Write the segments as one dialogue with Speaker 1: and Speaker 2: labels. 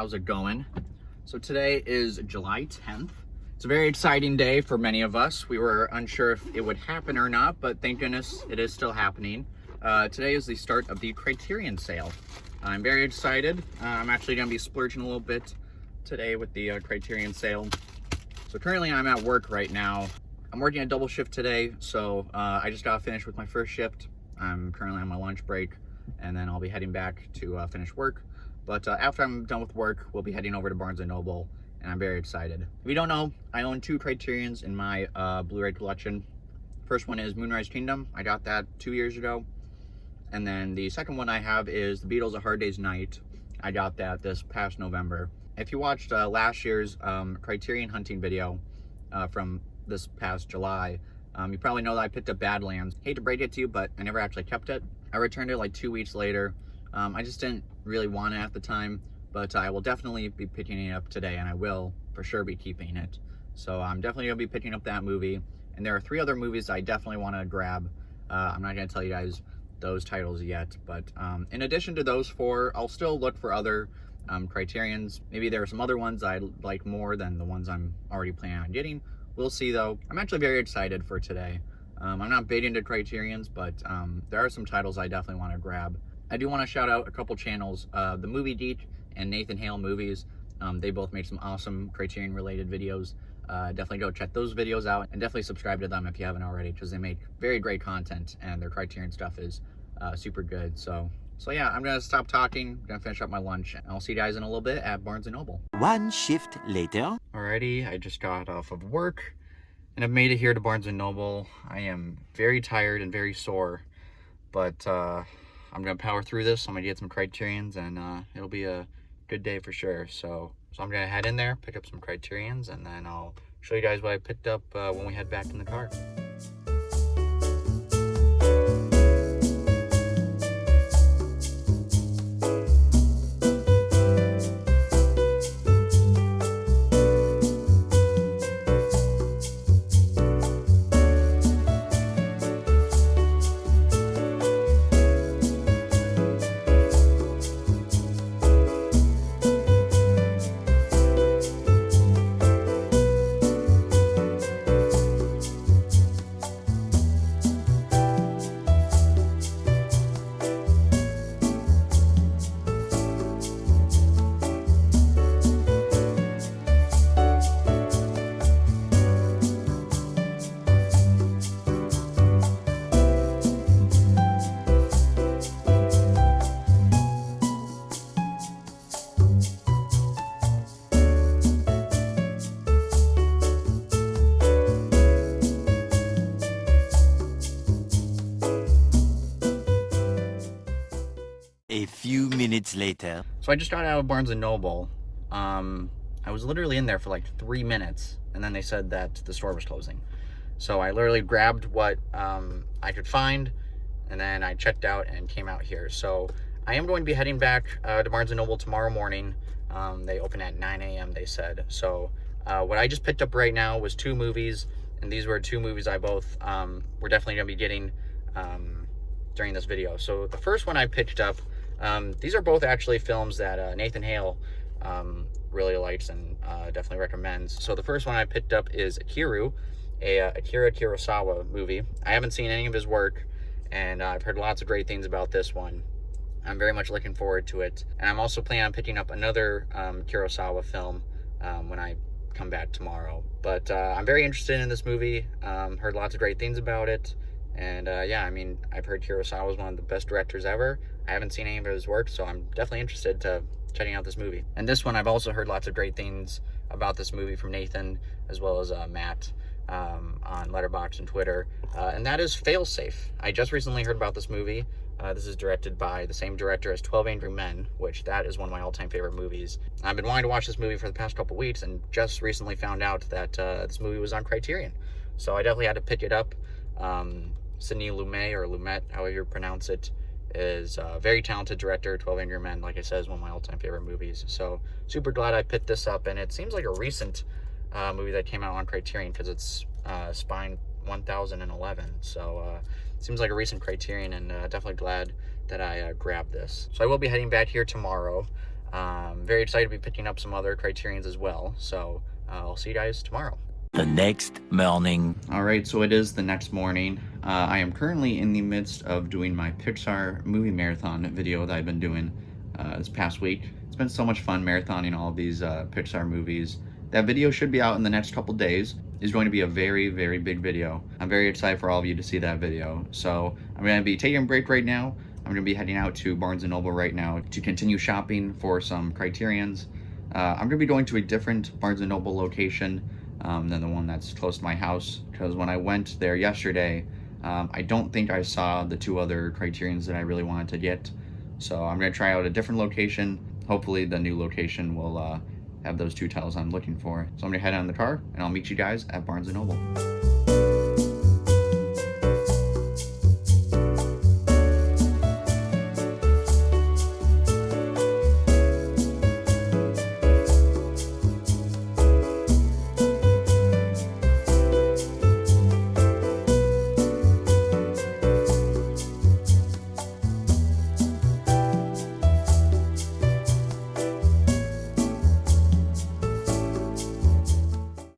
Speaker 1: how's it going? So today is July 10th. It's a very exciting day for many of us. We were unsure if it would happen or not, but thank goodness it is still happening. Today is the start of the Criterion Sale. I'm very excited. I'm actually going to be splurging a little bit today with the Criterion Sale. So currently I'm at work right now. I'm working a double shift today, so I just got finished with my first shift. I'm currently on my lunch break, and then I'll be heading back to finish work. But after I'm done with work, we'll be heading over to Barnes & Noble, and I'm very excited. If you don't know, I own two Criterions in my Blu-ray collection. First one is Moonrise Kingdom. I got that 2 years ago. And then the second one I have is The Beatles: A Hard Day's Night. I got that this past November. If you watched last year's Criterion hunting video from this past July, you probably know that I picked up Badlands. Hate to break it to you, but I never actually kept it. I returned it like 2 weeks later. I just didn't really want it at the time, but I will definitely be picking it up today, and I will for sure be keeping it. So I'm definitely going to be picking up that movie. And there are 3 other movies I definitely want to grab. I'm not going to tell you guys those titles yet, but in addition to those 4, I'll still look for other Criterions. Maybe there are some other ones I like more than the ones I'm already planning on getting. We'll see though. I'm actually very excited for today. I'm not big into Criterions, but there are some titles I definitely want to grab. I do want to shout out a couple channels, The Movie Geek and Nathan Hale Movies. They both make some awesome Criterion related videos. Definitely go check those videos out, and definitely subscribe to them if you haven't already, because they make very great content and their Criterion stuff is super good. So yeah, I'm gonna stop talking, gonna finish up my lunch, and I'll see you guys in a little bit at Barnes & Noble.
Speaker 2: One shift later.
Speaker 1: Alrighty, I just got off of work and I've made it here to Barnes & Noble. I am very tired and very sore, but I'm gonna power through this. I'm gonna get some Criterions, and it'll be a good day for sure. So I'm gonna head in there, pick up some Criterions, and then I'll show you guys what I picked up when we head back in the car.
Speaker 2: A few minutes later.
Speaker 1: So I just got out of Barnes & Noble. I was literally in there for like 3 minutes, and then they said that the store was closing. So I literally grabbed what I could find, and then I checked out and came out here. So I am going to be heading back to Barnes & Noble tomorrow morning. They open at 9 a.m. they said. So what I just picked up right now was 2 movies, and these were 2 movies I both were definitely going to be getting during this video. So the first one I picked up, these are both actually films that Nathan Hale really likes and definitely recommends. So the first one I picked up is Akira, Akira Kurosawa movie. I haven't seen any of his work, and I've heard lots of great things about this one. I'm very much looking forward to it. And I'm also planning on picking up another Kurosawa film when I come back tomorrow. But I'm very interested in this movie. Heard lots of great things about it. And yeah, I mean, I've heard Kurosawa is one of the best directors ever. I haven't seen any of his work, so I'm definitely interested to checking out this movie. And this one, I've also heard lots of great things about this movie from Nathan, as well as Matt on Letterboxd and Twitter. And that is Failsafe. I just recently heard about this movie. This is directed by the same director as 12 Angry Men, which that is one of my all-time favorite movies. I've been wanting to watch this movie for the past couple weeks, and just recently found out that this movie was on Criterion. So I definitely had to pick it up. Sidney Lumet, or Lumet, however you pronounce it, is a very talented director. 12 Angry Men, like I said, is one of my all-time favorite movies. So super glad I picked this up, and it seems like a recent movie that came out on Criterion, because it's Spine 1011. So seems like a recent Criterion, and definitely glad that I grabbed this. So I will be heading back here tomorrow. Very excited to be picking up some other Criterions as well. So I'll see you guys tomorrow.
Speaker 2: The next morning.
Speaker 1: All right, so it is the next morning. I am currently in the midst of doing my Pixar movie marathon video that I've been doing this past week. It's been so much fun marathoning all of these Pixar movies. That video should be out in the next couple days. It's going to be a very, very big video. I'm very excited for all of you to see that video. So I'm going to be taking a break right now. I'm going to be heading out to Barnes & Noble right now to continue shopping for some Criterions. I'm going to be going to a different Barnes & Noble location than the one that's close to my house, because when I went there yesterday, I don't think I saw the two other Criterions that I really wanted to get. So I'm going to try out a different location. Hopefully the new location will have those two titles I'm looking for. So I'm going to head out in the car, and I'll meet you guys at Barnes & Noble.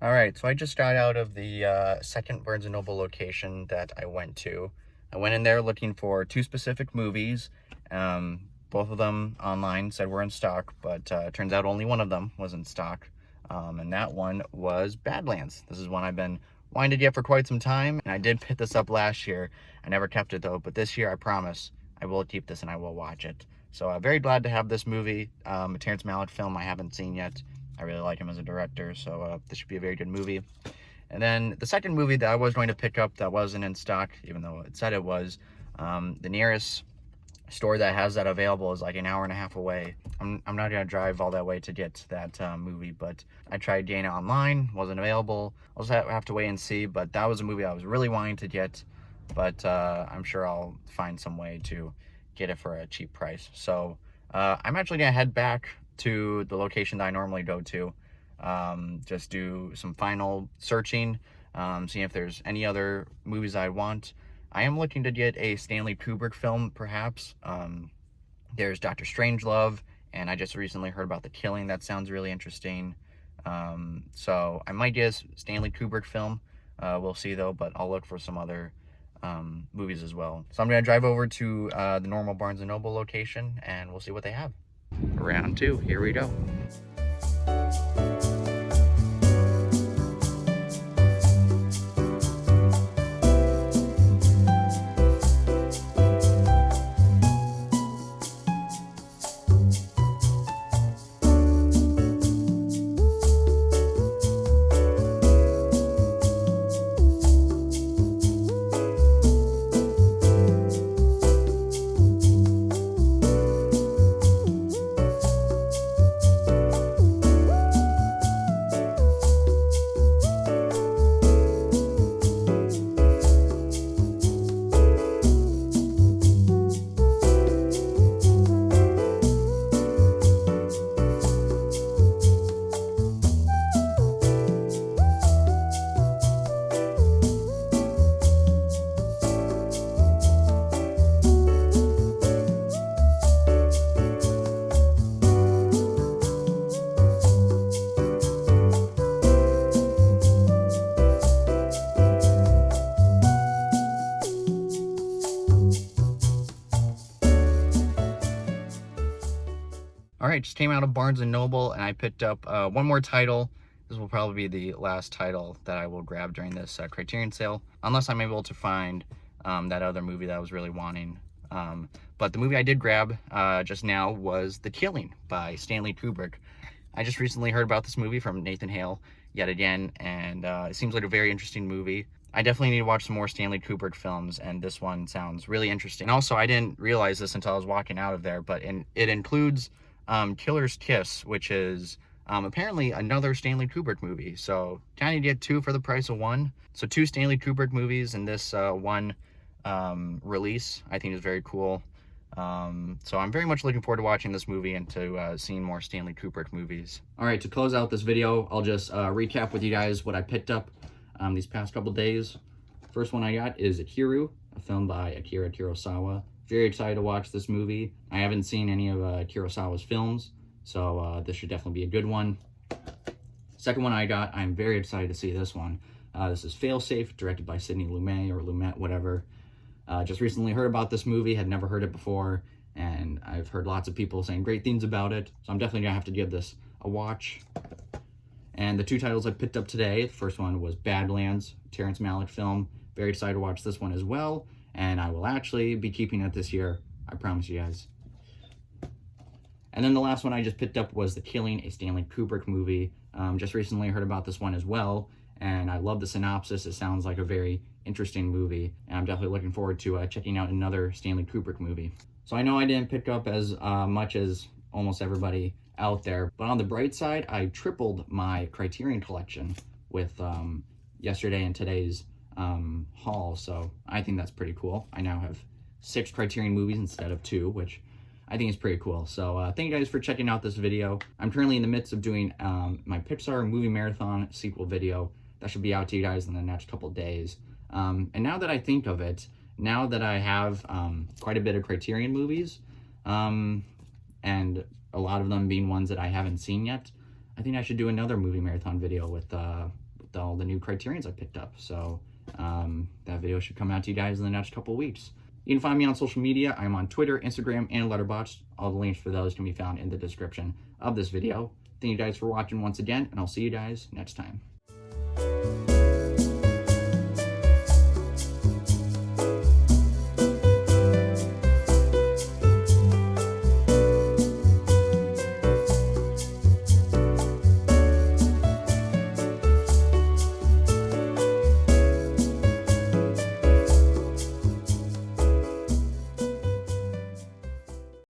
Speaker 1: Alright, so I just got out of the second Barnes & Noble location that I went to. I went in there looking for two specific movies. Both of them online said were in stock, but turns out only one of them was in stock. And that one was Badlands. This is one I've been wanting to get for quite some time, and I did pick this up last year. I never kept it though, but this year I promise I will keep this and I will watch it. So I'm very glad to have this movie, a Terrence Malick film I haven't seen yet. I really like him as a director, so this should be a very good movie. And then the second movie that I was going to pick up that wasn't in stock, even though it said it was, the nearest store that has that available is like an hour and a half away. I'm not going to drive all that way to get that movie, but I tried getting it online, wasn't available. I'll just have to wait and see, but that was a movie I was really wanting to get, but I'm sure I'll find some way to get it for a cheap price. So I'm actually going to head back to the location that I normally go to, just do some final searching, seeing if there's any other movies I want. I am looking to get a Stanley Kubrick film, perhaps. There's Dr. Strangelove, and I just recently heard about The Killing. That sounds really interesting. So I might get a Stanley Kubrick film. We'll see though, but I'll look for some other movies as well. So I'm going to drive over to the normal Barnes & Noble location, and we'll see what they have. Round two, here we go. Alright, just came out of Barnes & Noble, and I picked up one more title. This will probably be the last title that I will grab during this Criterion sale, unless I'm able to find that other movie that I was really wanting. But the movie I did grab just now was The Killing by Stanley Kubrick. I just recently heard about this movie from Nathan Hale yet again, and it seems like a very interesting movie. I definitely need to watch some more Stanley Kubrick films, and this one sounds really interesting. And also, I didn't realize this until I was walking out of there, but it includes Killer's Kiss, which is apparently another Stanley Kubrick movie. So kind of get two for the price of one. So two Stanley Kubrick movies in this one release, I think is very cool. So I'm very much looking forward to watching this movie and to seeing more Stanley Kubrick movies. All right, to close out this video, I'll just recap with you guys what I picked up these past couple days. First one I got is Akira, a film by Akira Kurosawa. Very excited to watch this movie. I haven't seen any of Kurosawa's films, So this should definitely be a good one. Second one I got, I'm very excited to see this one. This is Failsafe, directed by Sidney Lumet or Lumet, whatever. Just recently heard about this movie, had never heard it before, and I've heard lots of people saying great things about it, so I'm definitely gonna have to give this a watch. And the two titles I picked up today, the first one was Badlands, Terrence Malick film. Very excited to watch this one as well, and I will actually be keeping it this year, I promise you guys. And then the last one I just picked up was The Killing, a Stanley Kubrick movie. Just recently heard about this one as well, and I love the synopsis. It sounds like a very interesting movie, and I'm definitely looking forward to checking out another Stanley Kubrick movie. So I know I didn't pick up as much as almost everybody out there, but on the bright side, I tripled my Criterion collection with yesterday and today's haul, so I think that's pretty cool. I now have 6 Criterion movies instead of 2, which I think is pretty cool. So thank you guys for checking out this video. I'm currently in the midst of doing my Pixar movie marathon sequel video. That should be out to you guys in the next couple days. And now that I think of it, now that I have quite a bit of Criterion movies, and a lot of them being ones that I haven't seen yet, I think I should do another movie marathon video with all the new Criterions I picked up. So that video should come out to you guys in the next couple weeks. You can find me on social media. I'm on Twitter, Instagram, and Letterboxd. All the links for those can be found in the description of this video. Thank you guys for watching once again, and I'll see you guys next time.